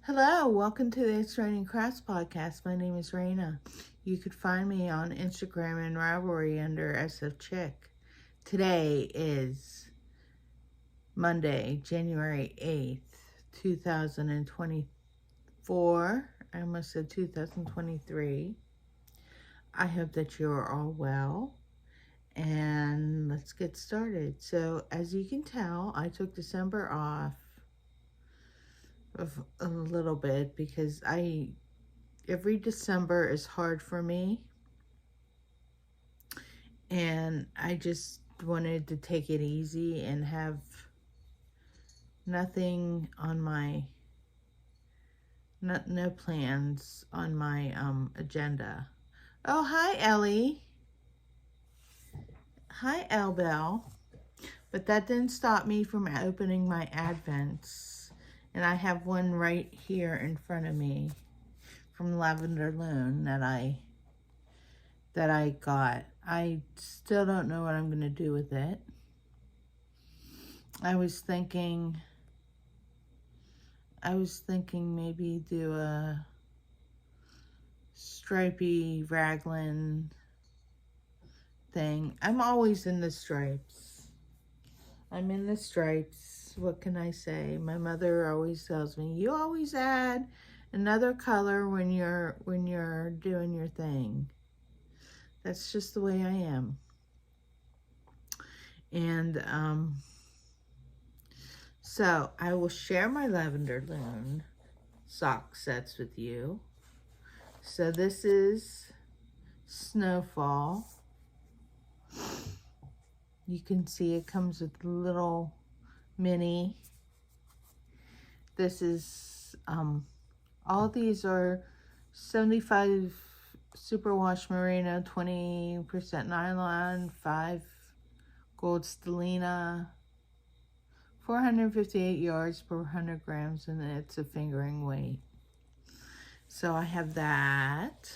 Hello, welcome to the It's Raining Crafts podcast. My name is Raina. You could find me on Instagram and Ravelry under SF Chick. Today is Monday, January 8th, 2024. I almost said 2023. I hope that you're all well. And let's get started. So, as you can tell, I took December off of a little bit because every December is hard for me, and I just wanted to take it easy and have nothing on my no plans on my agenda. Oh, hi Ellie. Hi Elbel. But that didn't stop me from opening my Advents, and I have one right here in front of me from Lavender Loon that I got. I still don't know what I'm going to do with it. I was thinking maybe do a stripy raglan thing. I'm always in the stripes. I'm in the stripes. What can I say? My mother always tells me, you always add another color when you're doing your thing. That's just the way I am. And so I will share my Lavender Loon sock sets with you. So this is Snowfall. You can see it comes with little mini. This is all these are 75 superwash merino, 20% nylon, 5 gold stellina, 458 yards per 100 grams, and it's a fingering weight. So I have that.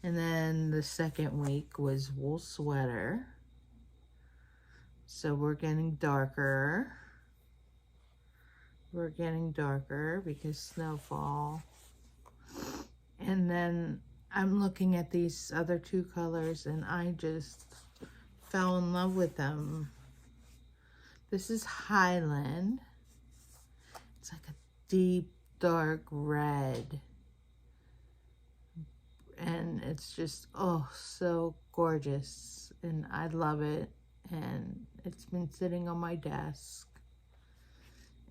And then the second week was wool sweater. So we're getting darker. We're getting darker because snowfall. And then I'm looking at these other two colors and I just fell in love with them. This is Highland. It's like a deep, dark red. And it's just, oh, so gorgeous. And I love it. And it's been sitting on my desk.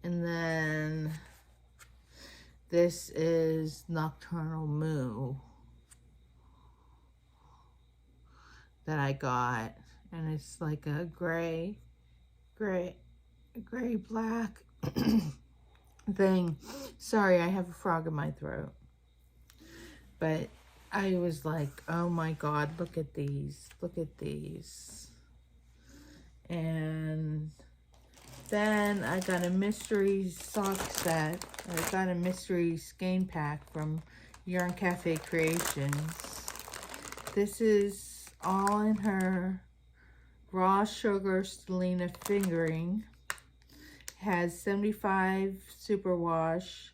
And then this is Nocturnal Moo that I got. And it's like a gray black thing. Sorry, I have a frog in my throat. But I was like, oh my God, look at these. Look at these. And then I got a mystery sock set. I got a mystery skein pack from Yarn Cafe Creations. This is all in her raw sugar stellina fingering. Has 75 superwash,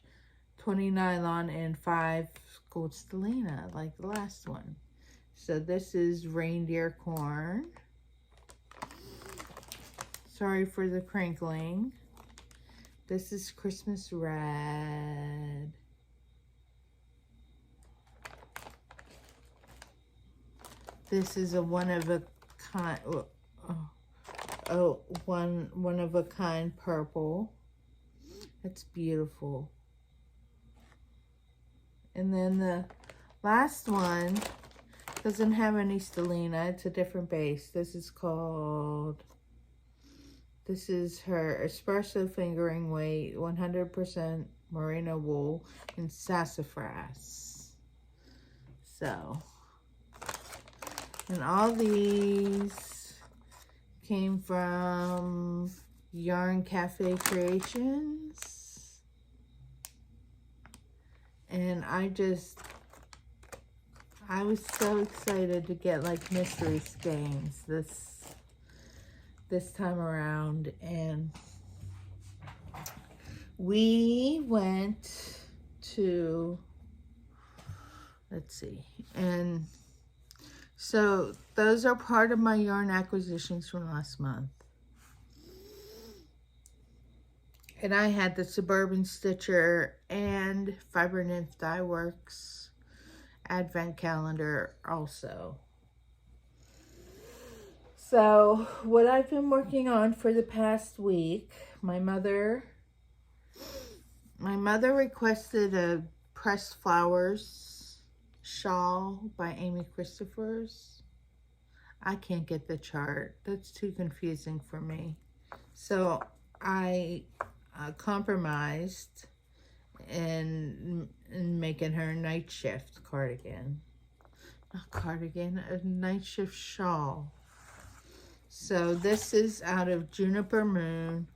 20 nylon, and 5 gold stellina, like the last one. So this is reindeer corn. Sorry for the crinkling. This is Christmas red. This is a one of a kind one of a kind purple. That's beautiful. And then the last one doesn't have any stellina. It's a different base. This is her espresso fingering weight, 100% merino wool and sassafras. So, and all these came from Yarn Cafe Creations. And I was so excited to get like mystery skeins this time around, and we went to, let's see, and so those are part of my yarn acquisitions from last month. And I had the Suburban Stitcher and Fiber Nymph Dye Works advent calendar also. So what I've been working on for the past week, my mother requested a pressed flowers shawl by Amy Christophers. I can't get the chart. That's too confusing for me. So I compromised in making her a night shift cardigan. Not cardigan, a night shift shawl. So this is out of Juniper Moon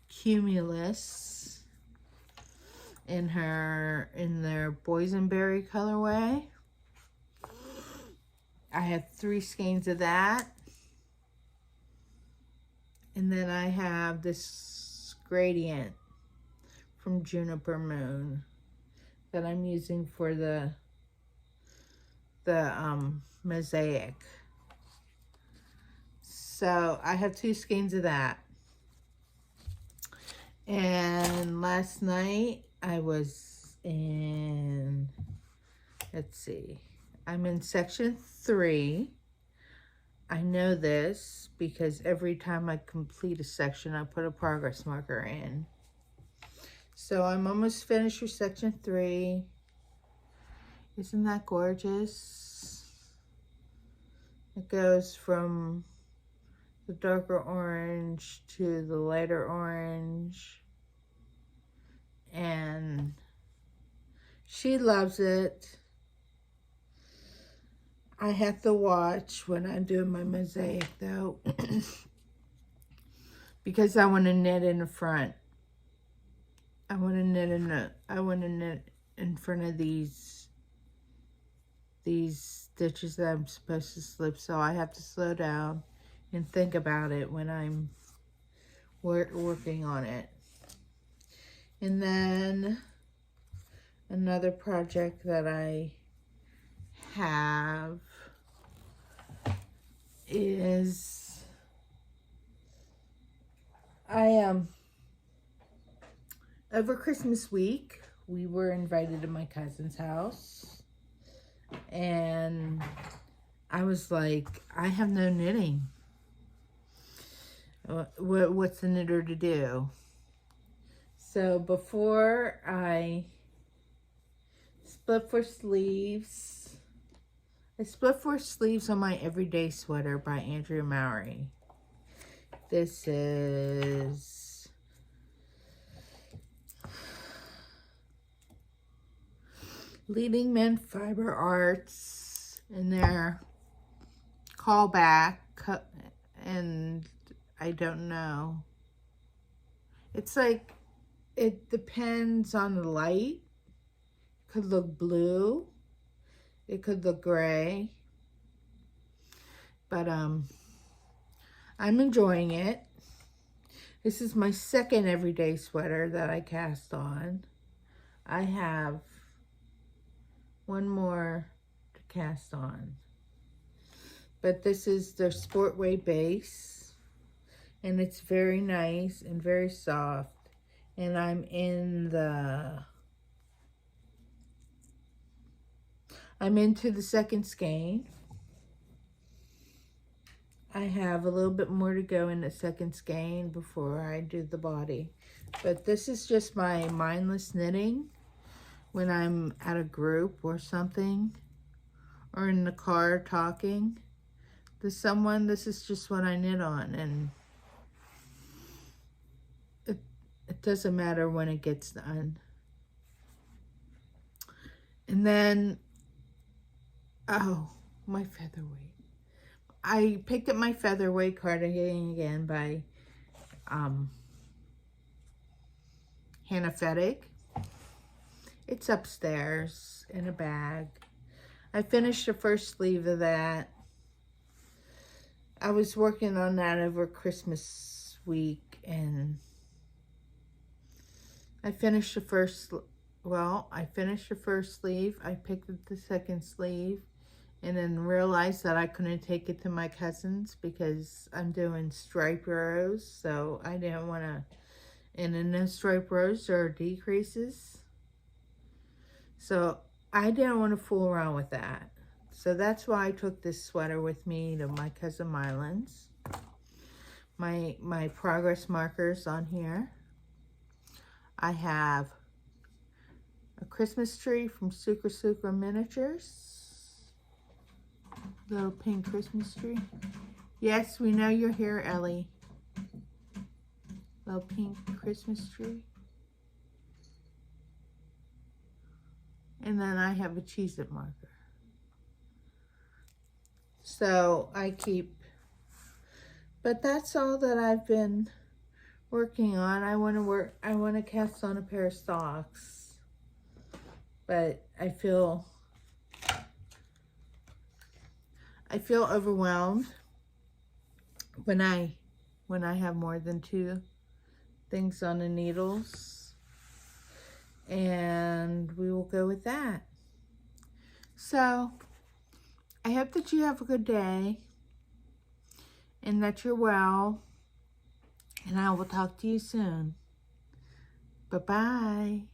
Cumulus in their boysenberry colorway. I have 3 skeins of that. And then I have this gradient from Juniper Moon that I'm using for the mosaic. So I have 2 skeins of that. And last night I was in, let's see, I'm in section 3. I know this because every time I complete a section, I put a progress marker in. So I'm almost finished with section 3. Isn't that gorgeous? It goes from the darker orange to the lighter orange. And she loves it. I have to watch when I'm doing my mosaic though, because I want to knit in the front. I want to knit in front of these stitches that I'm supposed to slip, so I have to slow down and think about it when I'm working on it. And then another project that I have is over Christmas week we were invited to my cousin's house, and I was like, I have no knitting. What's the knitter to do? So before I split for sleeves, I split for sleeves on my Everyday Sweater by Andrea Mowry. This is Leading Men Fiber Arts in their callback, and I don't know. It's like, it depends on the light. It could look blue. It could look gray. But I'm enjoying it. This is my second Everyday Sweater that I cast on. I have one more to cast on. But this is their Sportway base. And it's very nice and very soft. And I'm into the second skein. I have a little bit more to go in the second skein before I do the body. But this is just my mindless knitting when I'm at a group or something, or in the car talking to someone. This is just what I knit on, and it doesn't matter when it gets done. And then, oh, my featherweight. I picked up my featherweight cardigan again by Hannah Fettig. It's upstairs in a bag. I finished the first sleeve of that. I was working on that over Christmas week, and I finished the first, well, I finished the first sleeve. I picked up the second sleeve and then realized that I couldn't take it to my cousin's because I'm doing stripe rows. So I didn't want to, and in those stripe rows there are decreases. So I didn't want to fool around with that. So that's why I took this sweater with me to my cousin Mylan's. My progress markers on here. I have a Christmas tree from Sucre Sucre Miniatures. Little pink Christmas tree. Yes, we know you're here, Ellie. Little pink Christmas tree. And then I have a Cheez-It marker. So I keep, but that's all that I've been working on. I want to cast on a pair of socks. But I feel overwhelmed when I have more than 2 things on the needles. And we will go with that. So I hope that you have a good day and that you're well. And I will talk to you soon. Bye-bye.